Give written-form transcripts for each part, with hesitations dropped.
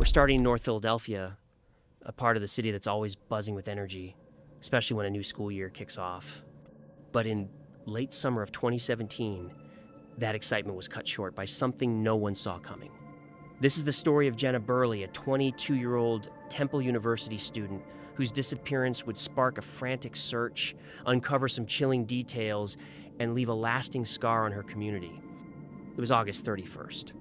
starting in North Philadelphia, a part of the city that's always buzzing with energy, especially when a new school year kicks off. But in late summer of 2017, that excitement was cut short by something no one saw coming. This is the story of Jenna Burley, a 22-year-old Temple University student whose disappearance would spark a frantic search, uncover some chilling details, and leave a lasting scar on her community. It was August 31st.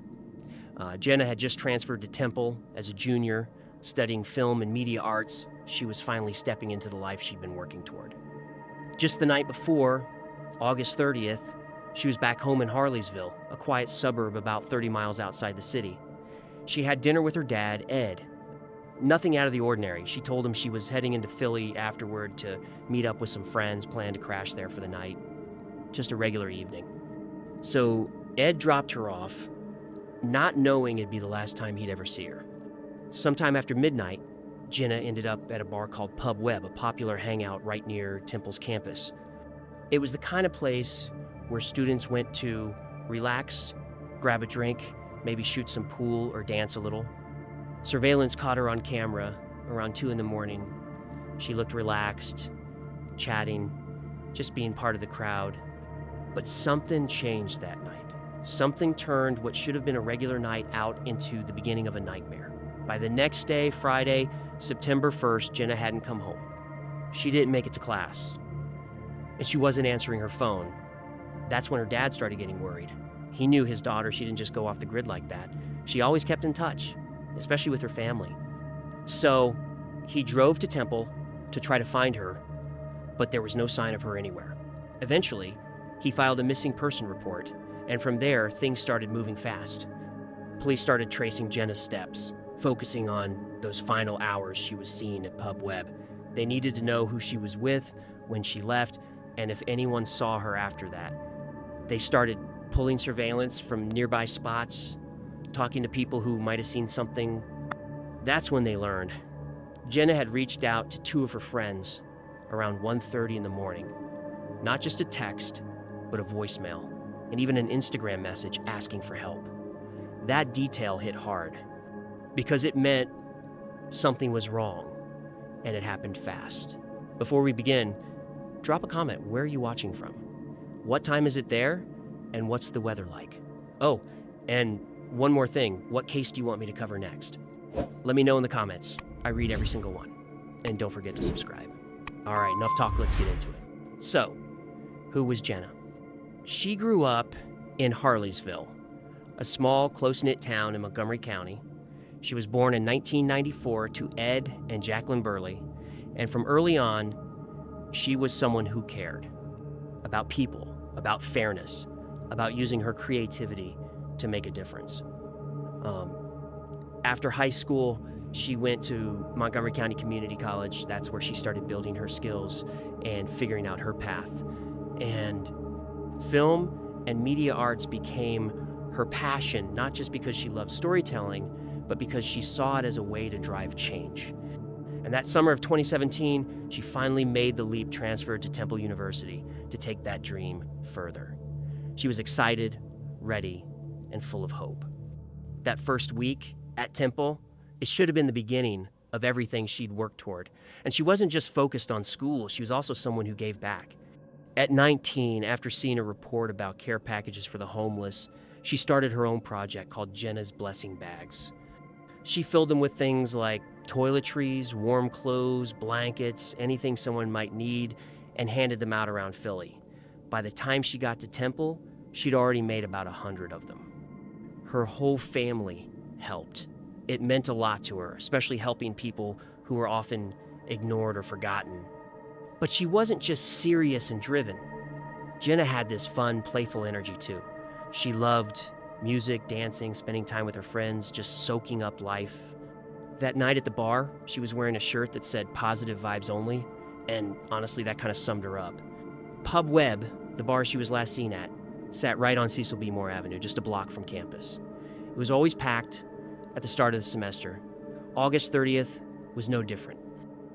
Jenna had just transferred to Temple as a junior, studying film and media arts. She was finally stepping into the life she'd been working toward. Just the night before, August 30th, she was back home in Harleysville, a quiet suburb about 30 miles outside the city. She had dinner with her dad, Ed. Nothing out of the ordinary. She told him she was heading into Philly afterward to meet up with some friends, planned to crash there for the night. Just a regular evening. So Ed dropped her off, not knowing it'd be the last time he'd ever see her. Sometime after midnight, Jenna ended up at a bar called Pub Webb, a popular hangout right near Temple's campus. It was the kind of place where students went to relax, grab a drink, maybe shoot some pool or dance a little. Surveillance caught her on camera around 2 a.m. She looked relaxed, chatting, just being part of the crowd. But something changed that night. Something turned what should have been a regular night out into the beginning of a nightmare. By the next day, Friday, September 1st, Jenna hadn't come home. She didn't make it to class, and she wasn't answering her phone. That's when her dad started getting worried. He knew his daughter, she didn't just go off the grid like that. She always kept in touch, especially with her family. So he drove to Temple to try to find her, but there was no sign of her anywhere. Eventually, he filed a missing person report, and from there, things started moving fast. Police started tracing Jenna's steps, focusing on those final hours she was seen at Pub Webb. They needed to know who she was with when she left, and if anyone saw her after that. They started pulling surveillance from nearby spots, talking to people who might have seen something. That's when they learned. Jenna had reached out to 2 of her friends around 1:30 in the morning. Not just a text, but a voicemail, and even an Instagram message asking for help. That detail hit hard, because it meant something was wrong, and it happened fast. Before we begin, drop a comment. Where are you watching from? What time is it there? And what's the weather like? Oh, and one more thing. What case do you want me to cover next? Let me know in the comments. I read every single one. And don't forget to subscribe. All right, enough talk. Let's get into it. So, who was Jenna? She grew up in Harleysville, a small, close-knit town in Montgomery County. She was born in 1994 to Ed and Jacqueline Burley, and from early on, she was someone who cared about people, about fairness, about using her creativity to make a difference. After high school, she went to Montgomery County Community College. That's where she started building her skills and figuring out her path. And film and media arts became her passion, not just because she loved storytelling, but because she saw it as a way to drive change. And that summer of 2017, she finally made the leap, transferred to Temple University to take that dream further. She was excited, ready, and full of hope. That first week at Temple, it should have been the beginning of everything she'd worked toward. And she wasn't just focused on school, she was also someone who gave back. At 19, after seeing a report about care packages for the homeless, she started her own project called Jenna's Blessing Bags. She filled them with things like toiletries, warm clothes, blankets, anything someone might need, and handed them out around Philly. By the time she got to Temple, she'd already made about 100 of them. Her whole family helped. It meant a lot to her, especially helping people who were often ignored or forgotten. But she wasn't just serious and driven. Jenna had this fun, playful energy too. She loved music, dancing, spending time with her friends, just soaking up life. That night at the bar, she was wearing a shirt that said "Positive Vibes Only," and honestly, that kind of summed her up. Pub Webb, the bar she was last seen at, sat right on Cecil B. Moore Avenue, just a block from campus. It was always packed at the start of the semester. August 30th was no different.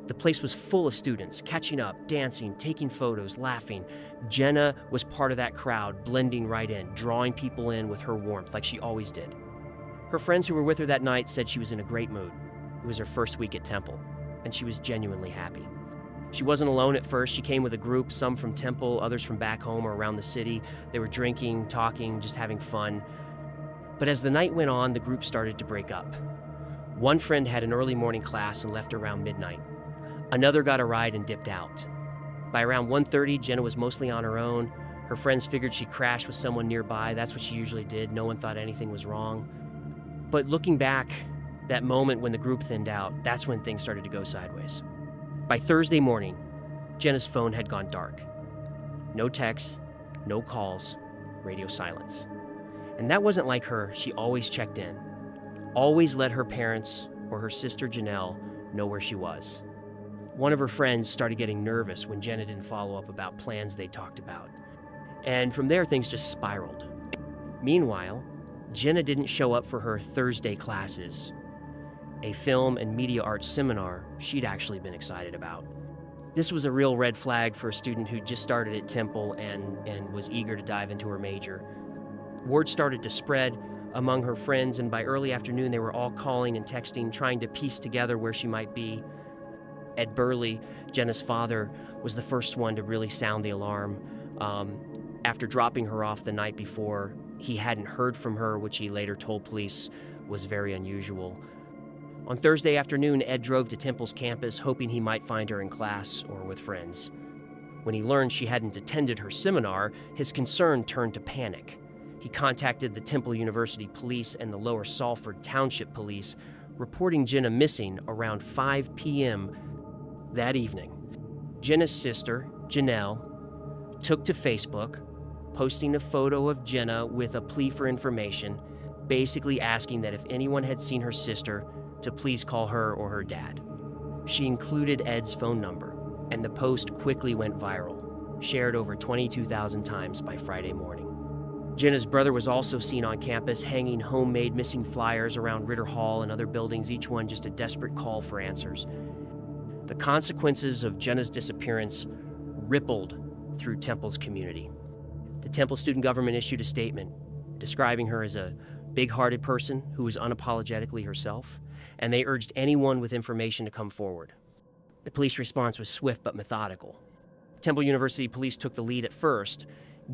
The place was full of students, catching up, dancing, taking photos, laughing. Jenna was part of that crowd, blending right in, drawing people in with her warmth like she always did. Her friends who were with her that night said she was in a great mood. It was her first week at Temple, and she was genuinely happy. She wasn't alone at first. She came with a group, some from Temple, others from back home or around the city. They were drinking, talking, just having fun. But as the night went on, the group started to break up. One friend had an early morning class and left around midnight. Another got a ride and dipped out. By around 1:30, Jenna was mostly on her own. Her friends figured she crashed with someone nearby. That's what she usually did. No one thought anything was wrong. But looking back, that moment when the group thinned out, that's when things started to go sideways. By Thursday morning, Jenna's phone had gone dark. No texts, no calls, radio silence. And that wasn't like her. She always checked in, always let her parents or her sister Janelle know where she was. One of her friends started getting nervous when Jenna didn't follow up about plans they talked about. And from there, things just spiraled. Meanwhile, Jenna didn't show up for her Thursday classes, a film and media arts seminar she'd actually been excited about. This was a real red flag for a student who just started at Temple and was eager to dive into her major. Word started to spread among her friends, and by early afternoon, they were all calling and texting, trying to piece together where she might be. Ed Burley, Jenna's father, was the first one to really sound the alarm. After dropping her off the night before, he hadn't heard from her, which he later told police was very unusual. On Thursday afternoon, Ed drove to Temple's campus, hoping he might find her in class or with friends. When he learned she hadn't attended her seminar, his concern turned to panic. He contacted the Temple University Police and the Lower Salford Township Police, reporting Jenna missing around 5 p.m. that evening. Jenna's sister, Janelle, took to Facebook, posting a photo of Jenna with a plea for information, basically asking that if anyone had seen her sister, to please call her or her dad. She included Ed's phone number, and the post quickly went viral, shared over 22,000 times by Friday morning. Jenna's brother was also seen on campus hanging homemade missing flyers around Ritter Hall and other buildings, each one just a desperate call for answers. The consequences of Jenna's disappearance rippled through Temple's community. The Temple student government issued a statement describing her as a big-hearted person who was unapologetically herself, and they urged anyone with information to come forward. The police response was swift but methodical. Temple University police took the lead at first,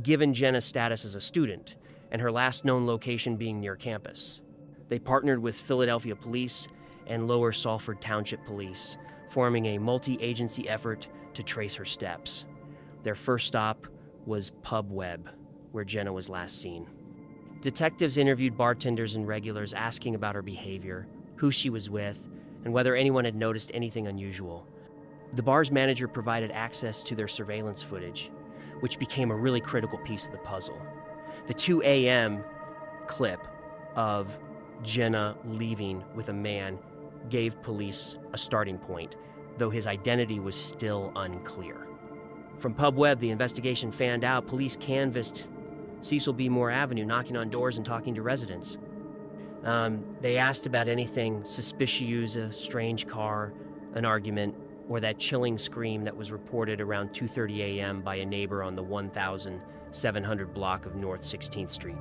given Jenna's status as a student and her last known location being near campus. They partnered with Philadelphia Police and Lower Salford Township Police, forming a multi-agency effort to trace her steps. Their first stop was Pub Webb, where Jenna was last seen. Detectives interviewed bartenders and regulars asking about her behavior, who she was with, and whether anyone had noticed anything unusual. The bar's manager provided access to their surveillance footage, which became a really critical piece of the puzzle. The 2 a.m. clip of Jenna leaving with a man gave police a starting point, though his identity was still unclear. From Pub Webb, the investigation fanned out. Police canvassed Cecil B. Moore Avenue, knocking on doors and talking to residents. They asked about anything suspicious, a strange car, an argument, or that chilling scream that was reported around 2:30 a.m. by a neighbor on the 1700 block of North 16th Street.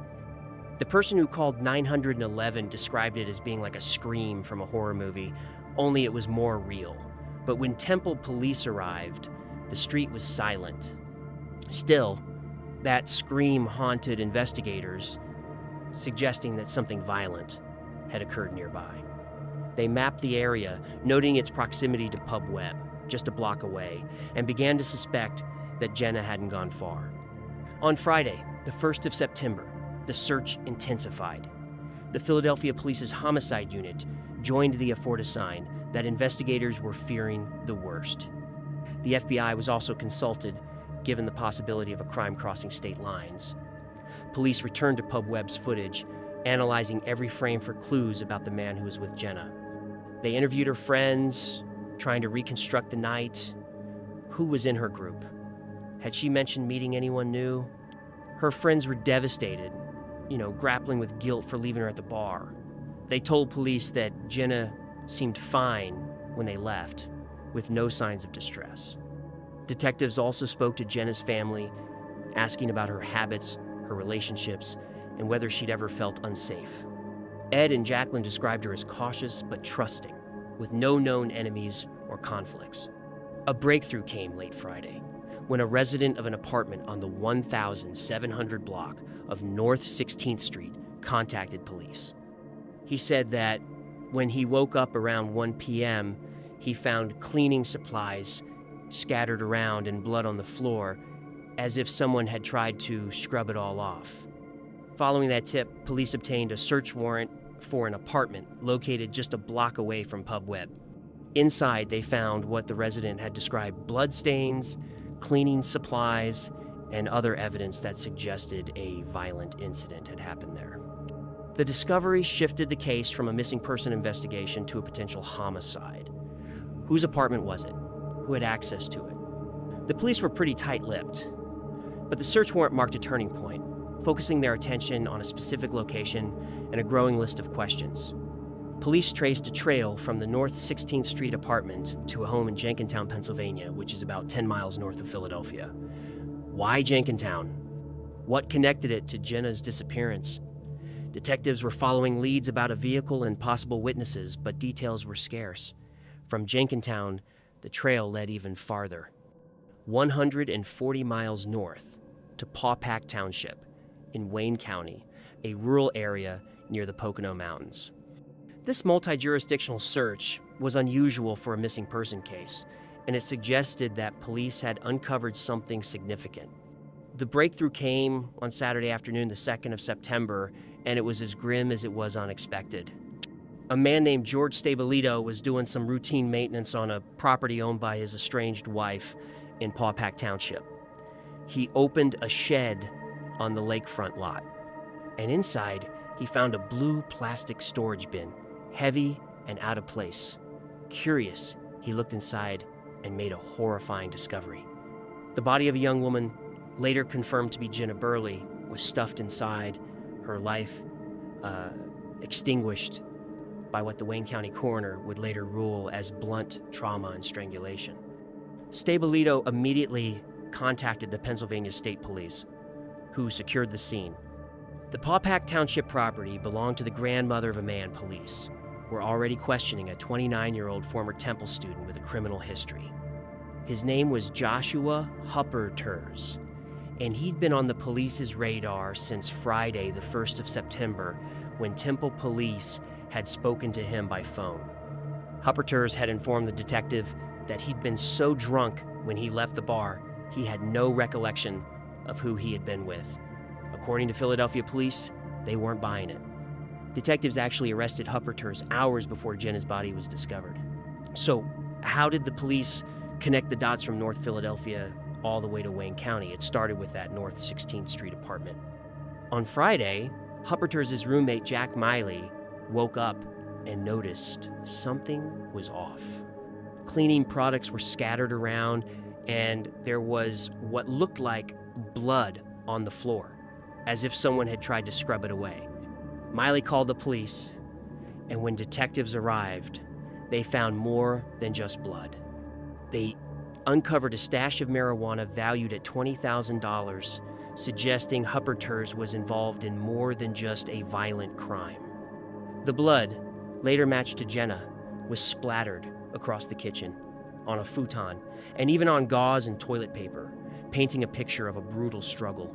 The person who called 911 described it as being like a scream from a horror movie, only it was more real. But when Temple police arrived, the street was silent. Still, that scream haunted investigators, suggesting that something violent had occurred nearby. They mapped the area, noting its proximity to Pub Webb, just a block away, and began to suspect that Jenna hadn't gone far. On Friday, the 1st of September, the search intensified. The Philadelphia Police's homicide unit joined the effort assigned that investigators were fearing the worst. The FBI was also consulted, given the possibility of a crime crossing state lines. Police returned to Pub Webb's footage, analyzing every frame for clues about the man who was with Jenna. They interviewed her friends, trying to reconstruct the night. Who was in her group? Had she mentioned meeting anyone new? Her friends were devastated, grappling with guilt for leaving her at the bar. They told police that Jenna seemed fine when they left, with no signs of distress. Detectives also spoke to Jenna's family, asking about her habits, her relationships, and whether she'd ever felt unsafe. Ed and Jacqueline described her as cautious but trusting, with no known enemies or conflicts. A breakthrough came late Friday when a resident of an apartment on the 1700 block of North 16th Street contacted police. He said that when he woke up around 1 p.m., he found cleaning supplies scattered around and blood on the floor, as if someone had tried to scrub it all off. Following that tip, police obtained a search warrant for an apartment located just a block away from Pub Webb. Inside, they found what the resident had described: bloodstains, cleaning supplies, and other evidence that suggested a violent incident had happened there. The discovery shifted the case from a missing person investigation to a potential homicide. Whose apartment was it? Who had access to it? The police were pretty tight-lipped, but the search warrant marked a turning point, focusing their attention on a specific location and a growing list of questions. Police traced a trail from the North 16th Street apartment to a home in Jenkintown, Pennsylvania, which is about 10 miles north of Philadelphia. Why Jenkintown? What connected it to Jenna's disappearance? Detectives were following leads about a vehicle and possible witnesses, but details were scarce. From Jenkintown, the trail led even farther, 140 miles north, to Pawpack Township in Wayne County, a rural area near the Pocono Mountains. This multi-jurisdictional search was unusual for a missing person case, and it suggested that police had uncovered something significant. The breakthrough came on Saturday afternoon, the 2nd of September, and it was as grim as it was unexpected. A man named George Stabilito was doing some routine maintenance on a property owned by his estranged wife in Pawpack Township. He opened a shed on the lakefront lot, and inside he found a blue plastic storage bin, heavy and out of place. Curious, he looked inside and made a horrifying discovery. The body of a young woman, later confirmed to be Jenna Burley, was stuffed inside, her life extinguished by what the Wayne County coroner would later rule as blunt trauma and strangulation. Stabilito immediately contacted the Pennsylvania State Police, who secured the scene. The Pawpack Township property belonged to the grandmother of a man. Police were already questioning a 29-year-old former Temple student with a criminal history. His name was Joshua Hupper, and he'd been on the police's radar since Friday, the 1st of September, when Temple police had spoken to him by phone. Hupper had informed the detective that he'd been so drunk when he left the bar, he had no recollection of who he had been with. According to Philadelphia police, they weren't buying it. Detectives actually arrested Hupper hours before Jenna's body was discovered. So, how did the police connect the dots from North Philadelphia all the way to Wayne County? It started with that North 16th Street apartment. On Friday, Hupper's roommate, Jack Miley, woke up and noticed something was off. Cleaning products were scattered around, and there was what looked like blood on the floor, as if someone had tried to scrub it away. Miley called the police, and when detectives arrived, they found more than just blood. They uncovered a stash of marijuana valued at $20,000, suggesting Hupper was involved in more than just a violent crime. The blood, later matched to Jenna, was splattered across the kitchen, on a futon, and even on gauze and toilet paper, painting a picture of a brutal struggle.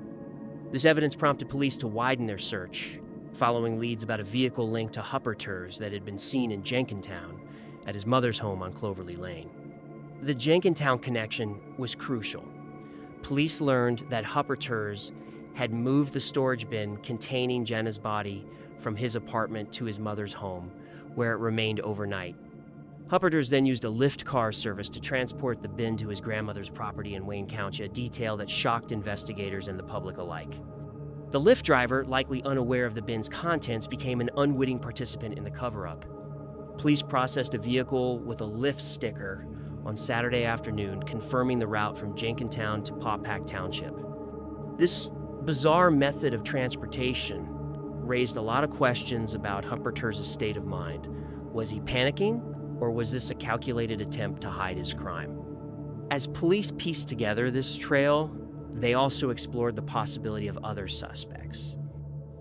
This evidence prompted police to widen their search, following leads about a vehicle linked to Hupper that had been seen in Jenkintown at his mother's home on Cloverly Lane. The Jenkintown connection was crucial. Police learned that Hupper had moved the storage bin containing Jenna's body from his apartment to his mother's home, where it remained overnight. Hupper then used a Lyft car service to transport the bin to his grandmother's property in Wayne County, a detail that shocked investigators and the public alike. The Lyft driver, likely unaware of the bin's contents, became an unwitting participant in the cover-up. Police processed a vehicle with a Lyft sticker on Saturday afternoon, confirming the route from Jenkintown to Pawpack Township. This bizarre method of transportation raised a lot of questions about Hupper's state of mind. Was he panicking, or was this a calculated attempt to hide his crime? As police pieced together this trail, they also explored the possibility of other suspects.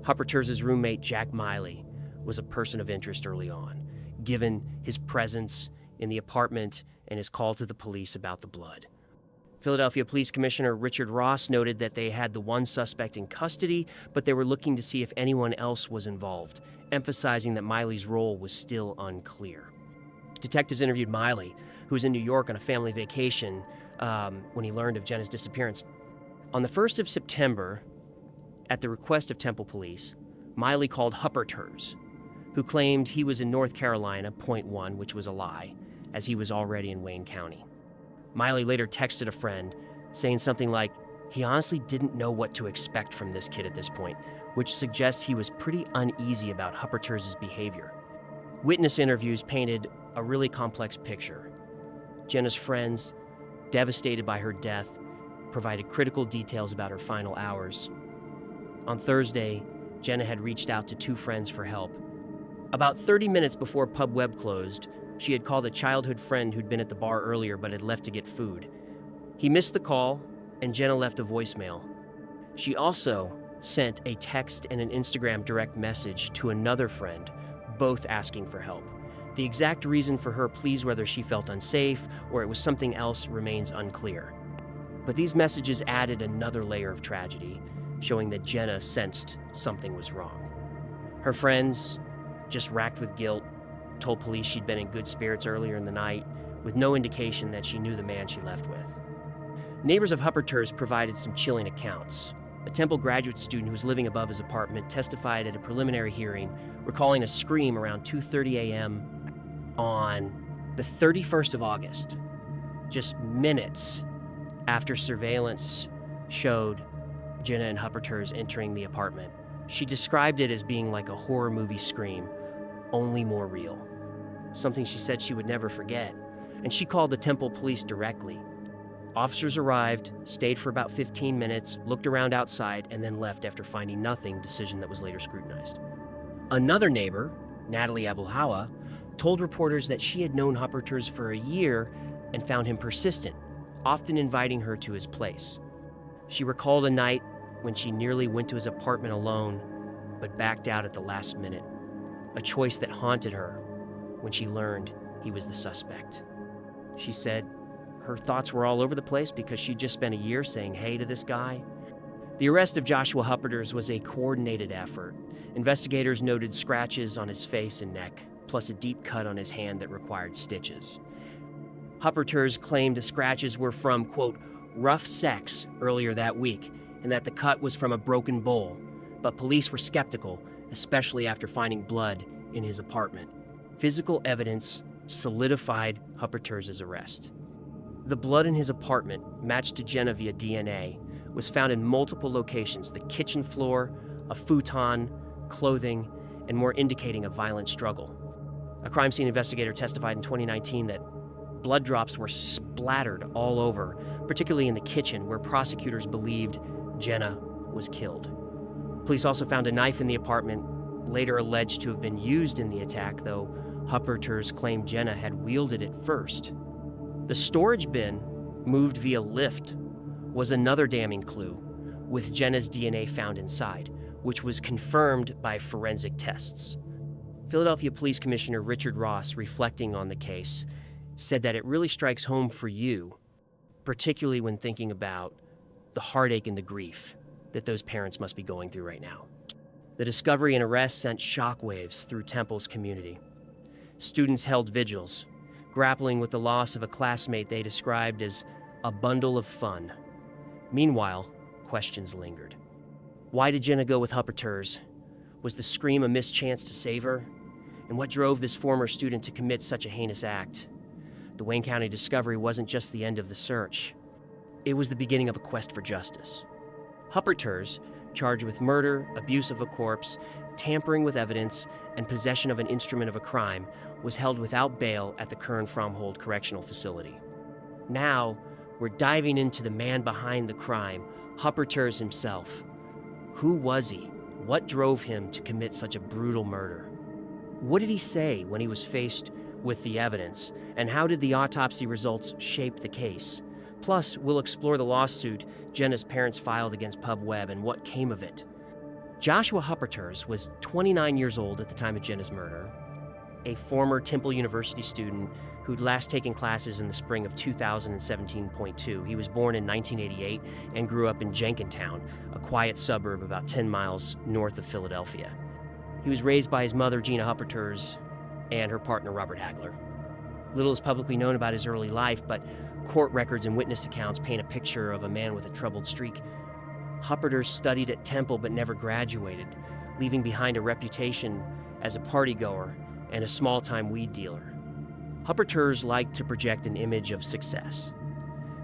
Hupper's roommate, Jack Miley, was a person of interest early on, given his presence in the apartment and his call to the police about the blood. Philadelphia Police Commissioner Richard Ross noted that they had the one suspect in custody, but they were looking to see if anyone else was involved, emphasizing that Miley's role was still unclear. Detectives interviewed Miley, who was in New York on a family vacation when he learned of Jenna's disappearance. On the 1st of September, at the request of Temple Police, Miley called Hupper, who claimed he was in North Carolina, point one, which was a lie, as he was already in Wayne County. Miley later texted a friend, saying something like, he honestly didn't know what to expect from this kid at this point, which suggests he was pretty uneasy about Hupper's behavior. Witness interviews painted a really complex picture. Jenna's friends, devastated by her death, provided critical details about her final hours. On Thursday, Jenna had reached out to 2 friends for help. About 30 minutes before Pub Webb closed, she had called a childhood friend who'd been at the bar earlier but had left to get food. He missed the call, and Jenna left a voicemail. She also sent a text and an Instagram direct message to another friend, both asking for help. The exact reason for her pleas, whether she felt unsafe or it was something else, remains unclear. But these messages added another layer of tragedy, showing that Jenna sensed something was wrong. Her friends, just racked with guilt, told police she'd been in good spirits earlier in the night, with no indication that she knew the man she left with. Neighbors of Hupper's provided some chilling accounts. A Temple graduate student who was living above his apartment testified at a preliminary hearing, recalling a scream around 2:30 a.m. on the 31st of August, just minutes after surveillance showed Jenna and Hupper's entering the apartment. She described it as being like a horror movie scream, only more real. Something she said she would never forget, and she called the Temple police directly. Officers arrived, stayed for about 15 minutes, looked around outside, and then left after finding nothing, decision that was later scrutinized. Another neighbor, Natalie Abulhawa, told reporters that she had known Hupper's for a year and found him persistent, often inviting her to his place. She recalled a night when she nearly went to his apartment alone, but backed out at the last minute, a choice that haunted her when she learned he was the suspect. She said her thoughts were all over the place because she'd just spent a year saying hey to this guy. The arrest of Joshua Hupper was a coordinated effort. Investigators noted scratches on his face and neck, plus a deep cut on his hand that required stitches. Hupper's claimed the scratches were from, quote, rough sex earlier that week, and that the cut was from a broken bowl, but police were skeptical, especially after finding blood in his apartment. Physical evidence solidified Hupper's arrest. The blood in his apartment, matched to Jenna via DNA, was found in multiple locations: the kitchen floor, a futon, clothing, and more indicating a violent struggle. A crime scene investigator testified in 2019 that blood drops were splattered all over, particularly in the kitchen, where prosecutors believed Jenna was killed. Police also found a knife in the apartment, later alleged to have been used in the attack, though Hupper's claimed Jenna had wielded it first. The storage bin, moved via lift, was another damning clue, with Jenna's DNA found inside, which was confirmed by forensic tests. Philadelphia Police Commissioner Richard Ross, reflecting on the case, said that it really strikes home for you, particularly when thinking about the heartache and the grief that those parents must be going through right now. The discovery and arrest sent shockwaves through Temple's community. Students held vigils, grappling with the loss of a classmate they described as a bundle of fun. Meanwhile, questions lingered. Why did Jenna go with Hupper's? Was the scream a mischance to save her? And what drove this former student to commit such a heinous act? The Wayne County discovery wasn't just the end of the search. It was the beginning of a quest for justice. Hupper's, charged with murder, abuse of a corpse, tampering with evidence, and possession of an instrument of a crime, was held without bail at the Kern-Fromhold Correctional Facility. Now, we're diving into the man behind the crime, Hupper's himself. Who was he? What drove him to commit such a brutal murder? What did he say when he was faced with the evidence? And how did the autopsy results shape the case? Plus, we'll explore the lawsuit Jenna's parents filed against Pub Webb and what came of it. Joshua Hupper was 29 years old at the time of Jenna's murder, a former Temple University student who'd last taken classes in the spring of 2017.2. He was born in 1988 and grew up in Jenkintown, a quiet suburb about 10 miles north of Philadelphia. He was raised by his mother, Gina Hupper, and her partner, Robert Hagler. Little is publicly known about his early life, but court records and witness accounts paint a picture of a man with a troubled streak. Hupper studied at Temple but never graduated, leaving behind a reputation as a partygoer and a small-time weed dealer. Hupper liked to project an image of success.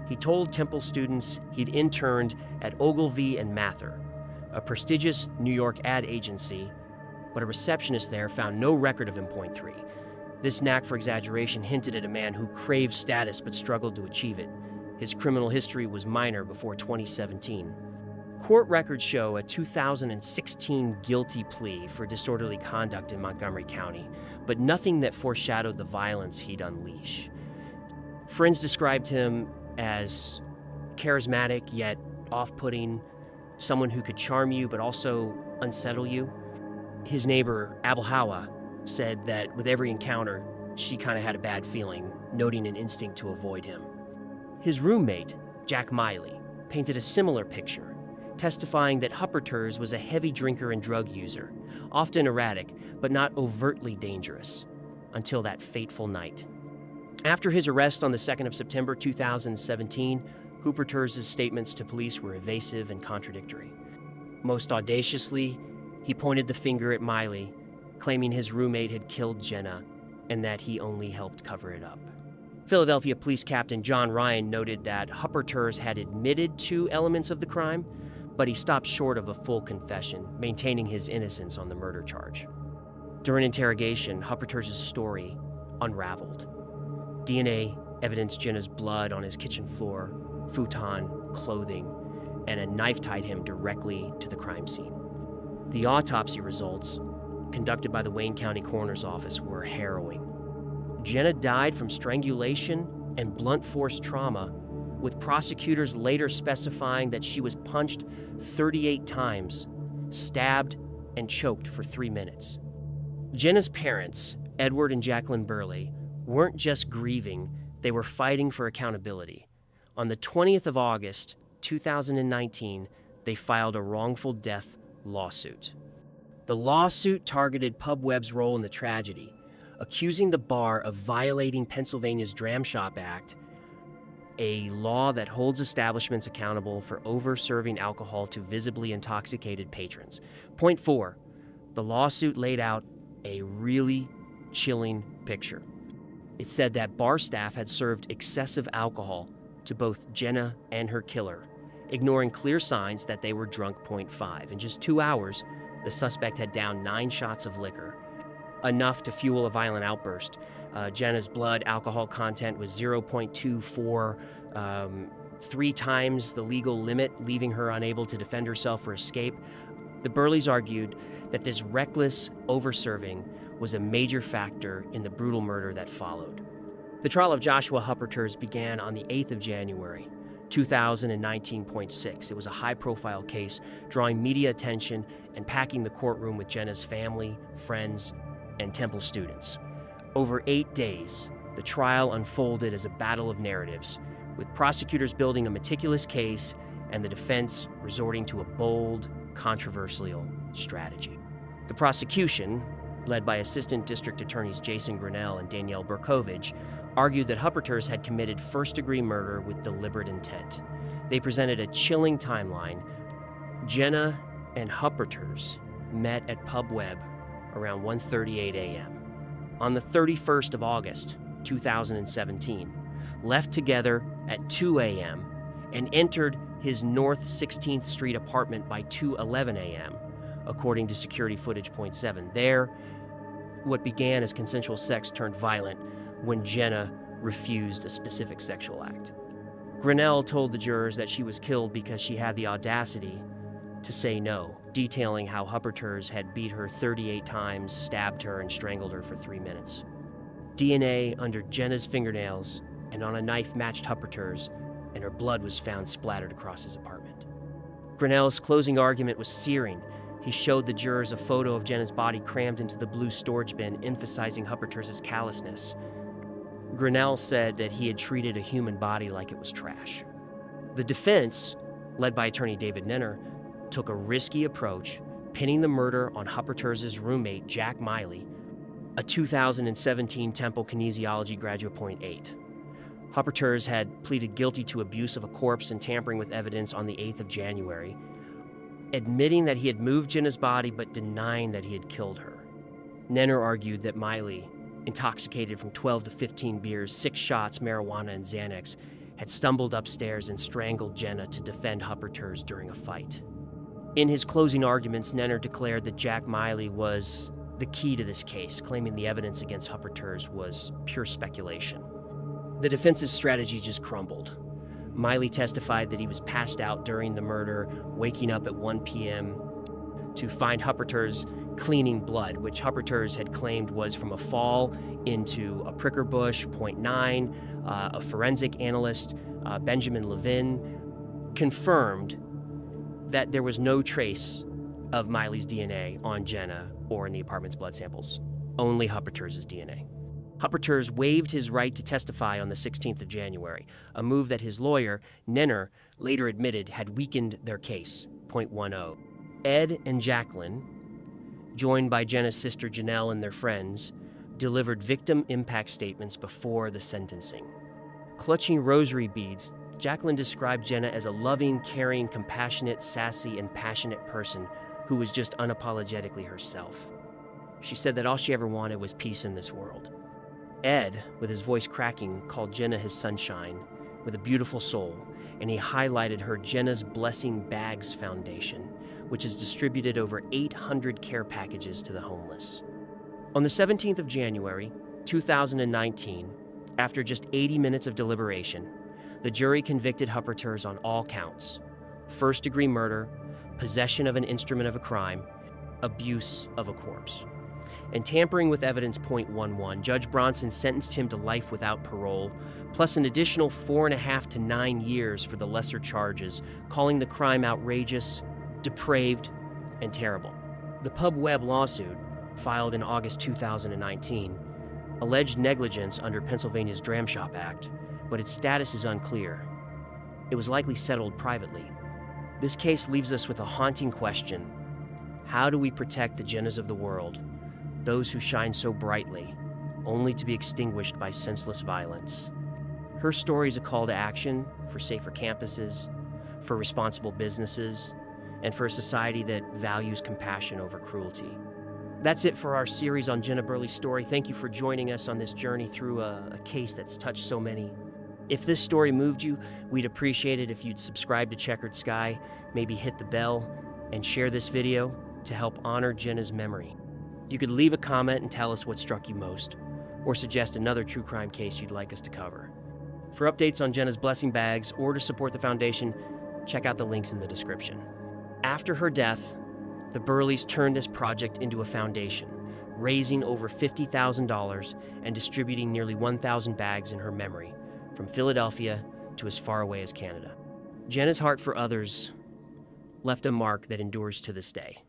He told Temple students he'd interned at Ogilvy and Mather, a prestigious New York ad agency, but a receptionist there found no record of him. Point 3. This knack for exaggeration hinted at a man who craved status but struggled to achieve it. His criminal history was minor before 2017. Court records show a 2016 guilty plea for disorderly conduct in Montgomery County, but nothing that foreshadowed the violence he'd unleash. Friends described him as charismatic yet off-putting, someone who could charm you but also unsettle you. His neighbor, Abel Hawa, said that with every encounter, she kind of had a bad feeling, noting an instinct to avoid him. His roommate, Jack Miley, painted a similar picture, testifying that Hupper was a heavy drinker and drug user, often erratic, but not overtly dangerous, until that fateful night. After his arrest on the 2nd of September 2017, Hupper's statements to police were evasive and contradictory. Most audaciously, he pointed the finger at Miley, claiming his roommate had killed Jenna and that he only helped cover it up. Philadelphia Police Captain John Ryan noted that Hupper had admitted to elements of the crime, but he stopped short of a full confession, maintaining his innocence on the murder charge. During interrogation, Hupper's story unraveled. DNA evidenced Jenna's blood on his kitchen floor, futon, clothing, and a knife tied him directly to the crime scene. The autopsy results, conducted by the Wayne County Coroner's Office, were harrowing. Jenna died from strangulation and blunt force trauma, with prosecutors later specifying that she was punched 38 times, stabbed, and choked for 3 minutes. Jenna's parents, Edward and Jacqueline Burley, weren't just grieving, they were fighting for accountability. On the 20th of August, 2019, they filed a wrongful death lawsuit. The lawsuit targeted Pub Webb's role in the tragedy, accusing the bar of violating Pennsylvania's Dram Shop Act, a law that holds establishments accountable for over-serving alcohol to visibly intoxicated patrons. Point 4, the lawsuit laid out a really chilling picture. It said that bar staff had served excessive alcohol to both Jenna and her killer, ignoring clear signs that they were drunk. Point 5. In just 2 hours, the suspect had downed 9 shots of liquor, enough to fuel a violent outburst. Jenna's blood alcohol content was 0.24, 3 times the legal limit, leaving her unable to defend herself or escape. The Burleys argued that this reckless over-serving was a major factor in the brutal murder that followed. The trial of Joshua Hupper began on the 8th of January, 2019.6. It was a high-profile case, drawing media attention and packing the courtroom with Jenna's family, friends, and Temple students. Over 8 days, the trial unfolded as a battle of narratives, with prosecutors building a meticulous case and the defense resorting to a bold, controversial strategy. The prosecution, led by Assistant District Attorneys Jason Grinnell and Danielle Berkovich, argued that Hupper had committed first-degree murder with deliberate intent. They presented a chilling timeline. Jenna and Hupper met at Pub Webb around 1:38 a.m. On the 31st of August, 2017, left together at 2 a.m. and entered his North 16th Street apartment by 2:11 a.m., according to security footage. Point 7. There, what began as consensual sex turned violent when Jenna refused a specific sexual act. Grinnell told the jurors that she was killed because she had the audacity to say no, detailing how Hupper had beat her 38 times, stabbed her, and strangled her for 3 minutes. DNA under Jenna's fingernails and on a knife matched Hupper's, and her blood was found splattered across his apartment. Grinnell's closing argument was searing. He showed the jurors a photo of Jenna's body crammed into the blue storage bin, emphasizing Hupperter's callousness. Grinnell said that he had treated a human body like it was trash. The defense, led by attorney David Nenner, took a risky approach, pinning the murder on Hupperter's roommate, Jack Miley, a 2017 Temple Kinesiology graduate .8. Hupperter's had pleaded guilty to abuse of a corpse and tampering with evidence on the 8th of January, admitting that he had moved Jenna's body but denying that he had killed her. Nenner argued that Miley, intoxicated from 12 to 15 beers, 6 shots, marijuana, and Xanax, had stumbled upstairs and strangled Jenna to defend Hupperter's during a fight. In his closing arguments, Nenner declared that Jack Miley was the key to this case, claiming the evidence against Hupperter's was pure speculation. The defense's strategy just crumbled. Miley testified that he was passed out during the murder, waking up at 1 p.m. to find Hupperter's cleaning blood, which Hupperter's had claimed was from a fall into a pricker bush, .9. A forensic analyst, Benjamin Levin, confirmed that there was no trace of Miley's DNA on Jenna or in the apartment's blood samples, only Hupperter's DNA. Hupperter's waived his right to testify on the 16th of January, a move that his lawyer, Nenner, later admitted had weakened their case, .10. Ed and Jacqueline, joined by Jenna's sister Janelle and their friends, delivered victim impact statements before the sentencing. Clutching rosary beads, Jacqueline described Jenna as a loving, caring, compassionate, sassy, and passionate person who was just unapologetically herself. She said that all she ever wanted was peace in this world. Ed, with his voice cracking, called Jenna his sunshine, with a beautiful soul, and he highlighted her Jenna's Blessing Bags Foundation, which has distributed over 800 care packages to the homeless. On the 17th of January, 2019, after just 80 minutes of deliberation, the jury convicted Hupperter's on all counts: first-degree murder, possession of an instrument of a crime, abuse of a corpse. And tampering with evidence .11, Judge Bronson sentenced him to life without parole, plus an additional 4.5 to 9 years for the lesser charges, calling the crime outrageous, depraved, and terrible. The Pub Webb lawsuit, filed in August 2019, alleged negligence under Pennsylvania's Dram Shop Act, but its status is unclear. It was likely settled privately. This case leaves us with a haunting question: how do we protect the Jennas of the world, those who shine so brightly, only to be extinguished by senseless violence? Her story is a call to action for safer campuses, for responsible businesses, and for a society that values compassion over cruelty. That's it for our series on Jenna Burley's story. Thank you for joining us on this journey through a case that's touched so many. If this story moved you, we'd appreciate it if you'd subscribe to Checkered Sky, maybe hit the bell, and share this video to help honor Jenna's memory. You could leave a comment and tell us what struck you most, or suggest another true crime case you'd like us to cover. For updates on Jenna's blessing bags or to support the foundation, check out the links in the description. After her death, the Burleys turned this project into a foundation, raising over $50,000 and distributing nearly 1,000 bags in her memory, from Philadelphia to as far away as Canada. Jenna's heart for others left a mark that endures to this day.